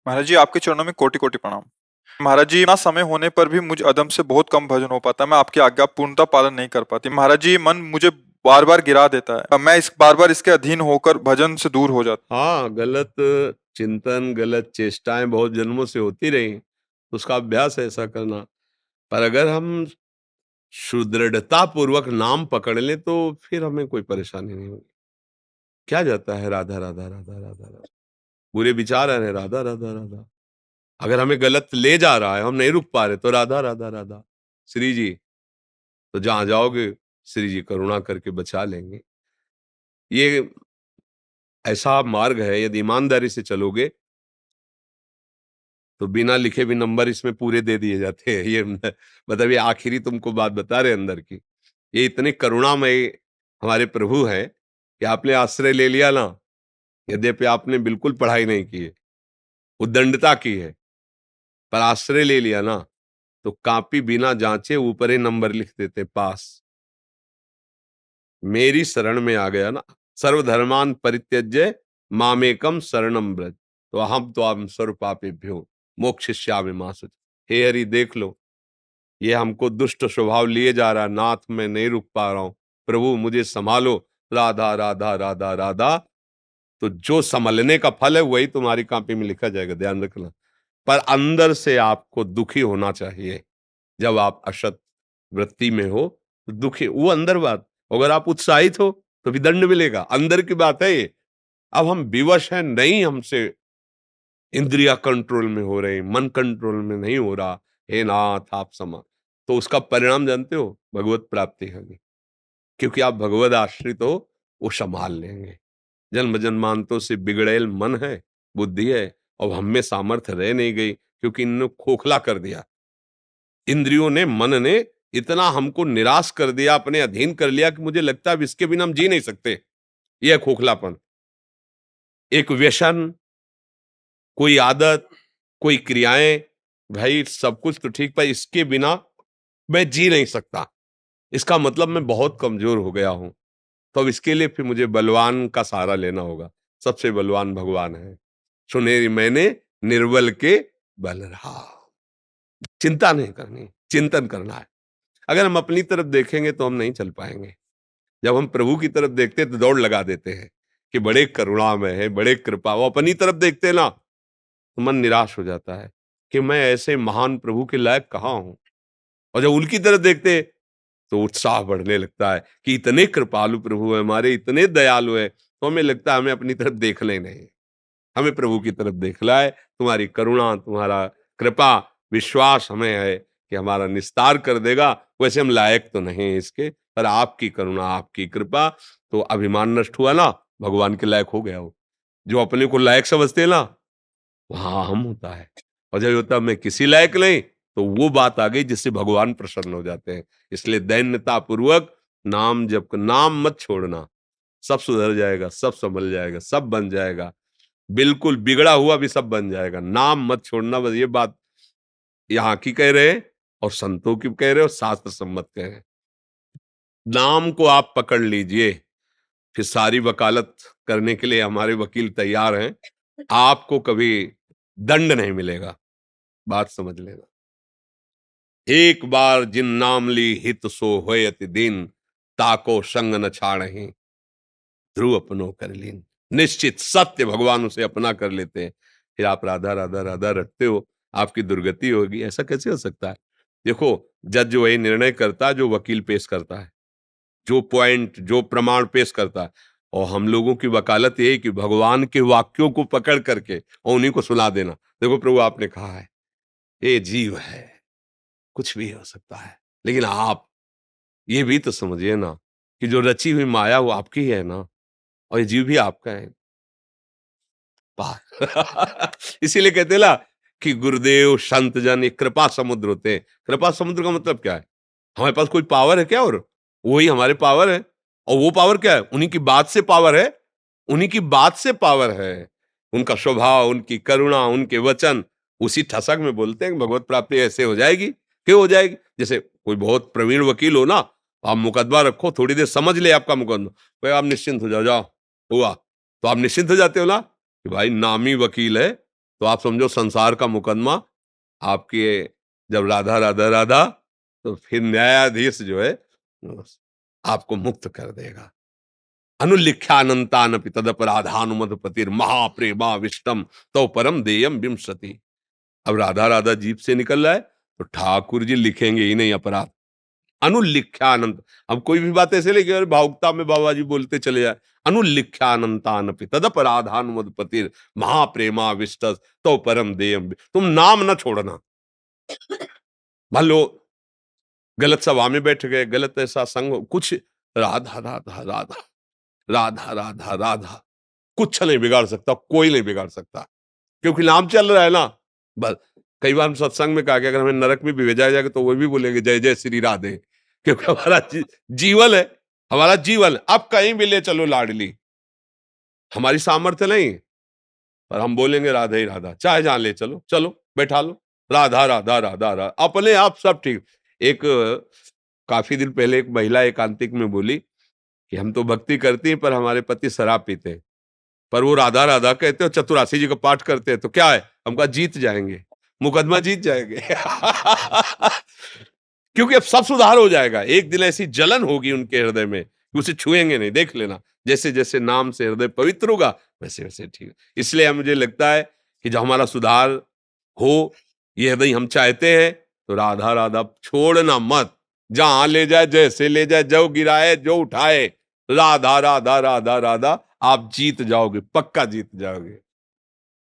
महाराज जी, आपके चरणों में कोटि कोटि प्रणाम। महाराज जी, ना समय होने पर भी मुझ अदम से बहुत कम भजन हो पाता, मैं आपकी आज्ञा पूर्णतः पालन नहीं कर पाती। महाराज जी, मन मुझे बार बार गिरा देता है, मैं इस बार बार इसके अधीन होकर भजन से दूर हो जाता। हाँ, गलत चिंतन, गलत चेष्टाएं बहुत जन्मों से होती रही, तो उसका अभ्यास है ऐसा करना। पर अगर हम सुदृढ़ता पूर्वक नाम पकड़ लें तो फिर हमें कोई परेशानी नहीं होगी। क्या जाता है राधा राधा राधा राधा राधा, बुरे विचार आ रहे हैं, राधा राधा राधा। अगर हमें गलत ले जा रहा है, हम नहीं रुक पा रहे, तो राधा राधा राधा। श्री जी, तो जहां जाओगे श्री जी करुणा करके बचा लेंगे। ये ऐसा मार्ग है, यदि ईमानदारी से चलोगे तो बिना लिखे भी नंबर इसमें पूरे दे दिए जाते हैं। ये मतलब ये आखिरी तुमको बात बता रहे अंदर की। ये इतने करुणामय हमारे प्रभु हैं कि आपने आश्रय ले लिया ना, यद्यपि आपने बिल्कुल पढ़ाई नहीं की है, उद्दंडता की है, पर आश्रय ले लिया ना, तो कॉपी बिना जांचे ऊपर ही नंबर लिख देते पास। मेरी शरण में आ गया ना, सर्वधर्मान परित्यज्य मामेकम शरणम ब्रज, तो हम तो हम सर्व पापेभ्यो मोक्षयिष्यामि मा शुचि। हे हरि, देख लो, ये हमको दुष्ट स्वभाव लिए जा रहा है, नाथ मैं नहीं रुक पा रहा हूं, प्रभु मुझे संभालो। राधा राधा राधा राधा, तो जो संभलने का फल है वही तुम्हारी कॉपी में लिखा जाएगा, ध्यान रखना। पर अंदर से आपको दुखी होना चाहिए। जब आप असत वृत्ति में हो तो दुखी, वो अंदर बात। अगर आप उत्साहित हो तो भी दंड मिलेगा, अंदर की बात है ये। अब हम विवश हैं, नहीं हमसे इंद्रिया कंट्रोल में हो रहे, मन कंट्रोल में नहीं हो रहा, हे नाथ आप समा, तो उसका परिणाम जानते हो, भगवत प्राप्ति होगी। क्योंकि आप भगवत आश्रित हो, वो संभाल लेंगे। जन्म जन्मांतों से बिगड़ेल मन है, बुद्धि है, और हम में सामर्थ्य रह नहीं गई, क्योंकि इन्होंने खोखला कर दिया। इंद्रियों ने, मन ने इतना हमको निराश कर दिया, अपने अधीन कर लिया कि मुझे लगता है अब इसके बिना हम जी नहीं सकते। यह खोखलापन, एक व्यसन, कोई आदत, कोई क्रियाएं, भाई सब कुछ तो ठीक, पर इसके बिना मैं जी नहीं सकता, इसका मतलब मैं बहुत कमजोर हो गया हूं। तो अब इसके लिए फिर मुझे बलवान का सहारा लेना होगा। सबसे बलवान भगवान है। सुनेरी मैंने निर्बल के बल रहा। चिंता नहीं करनी, चिंतन करना है। अगर हम अपनी तरफ देखेंगे तो हम नहीं चल पाएंगे। जब हम प्रभु की तरफ देखते हैं तो दौड़ लगा देते हैं कि बड़े करुणामय है, बड़े कृपा। वो अपनी तरफ देखते हैं ना, तो मन निराश हो जाता है कि मैं ऐसे महान प्रभु के लायक कहाँ हूं। और जब उनकी तरफ देखते तो उत्साह बढ़ने लगता है कि इतने कृपालु प्रभु है हमारे, इतने दयालु है, तो हमें लगता है हमें अपनी तरफ देखना ही नहीं, हमें प्रभु की तरफ देखना है। तुम्हारी करुणा, तुम्हारा कृपा, विश्वास हमें है कि हमारा निस्तार कर देगा। वैसे हम लायक तो नहीं है इसके, पर आपकी करुणा, आपकी कृपा, तो अभिमान नष्ट हुआ ना, भगवान के लायक हो गया हो। जो अपने को लायक समझते हैं ना, वहां हम होता है। और जब होता है मैं किसी लायक नहीं, तो वो बात आ गई जिससे भगवान प्रसन्न हो जाते हैं। इसलिए दैन्यता पूर्वक नाम जप, नाम मत छोड़ना, सब सुधर जाएगा, सब संभल जाएगा, सब बन जाएगा। बिल्कुल बिगड़ा हुआ भी सब बन जाएगा। नाम मत छोड़ना, बस ये बात यहाँ की कह रहे हैं, और संतों की कह रहे हैं, और शास्त्र सम्मत कह रहे हैं। नाम को आप पकड़ लीजिए, फिर सारी वकालत करने के लिए हमारे वकील तैयार हैं। आपको कभी दंड नहीं मिलेगा, बात समझ लेना। एक बार जिन नाम ली हित सो होयति दिन, ताको संग न छाड़हि ध्रुव अपनो कर लीन। निश्चित सत्य भगवान उसे अपना कर लेते हैं। फिर आप राधा राधा राधा रटते हो, आपकी दुर्गति होगी। ऐसा कैसे हो सकता है? देखो, जज वही निर्णय करता है जो वकील पेश करता है, जो पॉइंट, जो प्रमाण पेश करता है। और हम लोगों की वकालत यही कि भगवान के वाक्यों को पकड़ करके और उन्हीं को सुना देना। देखो प्रभु आपने कहा है, ये जीव है, कुछ भी हो सकता है, लेकिन आप ये भी तो समझिए ना कि जो रची हुई माया वो आपकी है ना, और ये जीव भी आपका है। इसीलिए कहते हैं ना कि गुरुदेव संत जन ये कृपा समुद्र होते हैं। कृपा समुद्र का मतलब क्या है? हमारे पास कोई पावर है क्या? और वही हमारे पावर है। और वो पावर क्या है? उन्हीं की बात से पावर है, उन्हीं की बात से पावर है। उनका स्वभाव, उनकी करुणा, उनके वचन, उसी ठसक में बोलते हैं कि भगवत प्राप्ति ऐसे हो जाएगी। क्यों हो जाएगी? जैसे कोई बहुत प्रवीण वकील हो ना, आप मुकदमा रखो, थोड़ी देर समझ ले आपका मुकदमा, भाई आप निश्चिंत हो जाओ, जाओ हुआ, तो आप निश्चिंत हो जाते हो ना कि भाई नामी वकील है, तो आप समझो संसार का मुकदमा आपके जब राधा राधा राधा, तो फिर न्यायाधीश जो है आपको मुक्त कर देगा। अनुलिख्यानंतानपि तदपराधानुमदपतिर महाप्रेमा विष्टम तो परम देयम विंशति। अब राधा राधा जीप से निकल रहा है तो ठाकुर जी लिखेंगे ही नहीं अपराध। अनुलिख्यानंत, अब कोई भी बात ऐसे लेके भावुकता में बाबा जी बोलते चले जाए, अनुलिख्यानंतानपि तदपराधानुमदपतिर महाप्रेमा विष्टस तो परम देयम। तुम नाम ना छोड़ना। मान लो गलत सभा में बैठ गए, गलत ऐसा संग, कुछ राधा राधा राधा राधा राधा राधा, कुछ नहीं बिगाड़ सकता, कोई नहीं बिगाड़ सकता, क्योंकि नाम चल रहा है ना। बस कई बार हम सत्संग में कहा कि अगर हमें नरक में भी भेजा जाएगा तो वो भी बोलेंगे जय जय श्री राधे, क्योंकि हमारा जीवन है, हमारा जीवन। अब कहीं भी ले चलो लाडली, हमारी सामर्थ्य नहीं, पर हम बोलेंगे राधा ही राधा, चाहे जहां ले चलो, चलो बैठा लो, राधा राधा राधा राधा, अपने आप सब ठीक। एक काफी दिन पहले एक महिला एकांतिक में बोली कि हम तो भक्ति करती हैं पर हमारे पति शराब पीते हैं, पर वो राधा राधा कहते हो, चतुरासी जी का पाठ करते हैं, तो क्या है, हम कहा जीत जाएंगे, मुकदमा जीत जाएंगे। क्योंकि अब सब सुधार हो जाएगा। एक दिन ऐसी जलन होगी उनके हृदय में कि उसे छुएंगे नहीं, देख लेना, जैसे जैसे नाम से हृदय पवित्र होगा वैसे वैसे ठीक। इसलिए मुझे लगता है कि जब हमारा सुधार हो, ये हृदय हम चाहते हैं, तो राधा राधा छोड़ना मत, जहां ले जाए, जैसे ले जाए, जो गिराए जो उठाए, राधा राधा राधा राधा, आप जीत जाओगे, पक्का जीत जाओगे।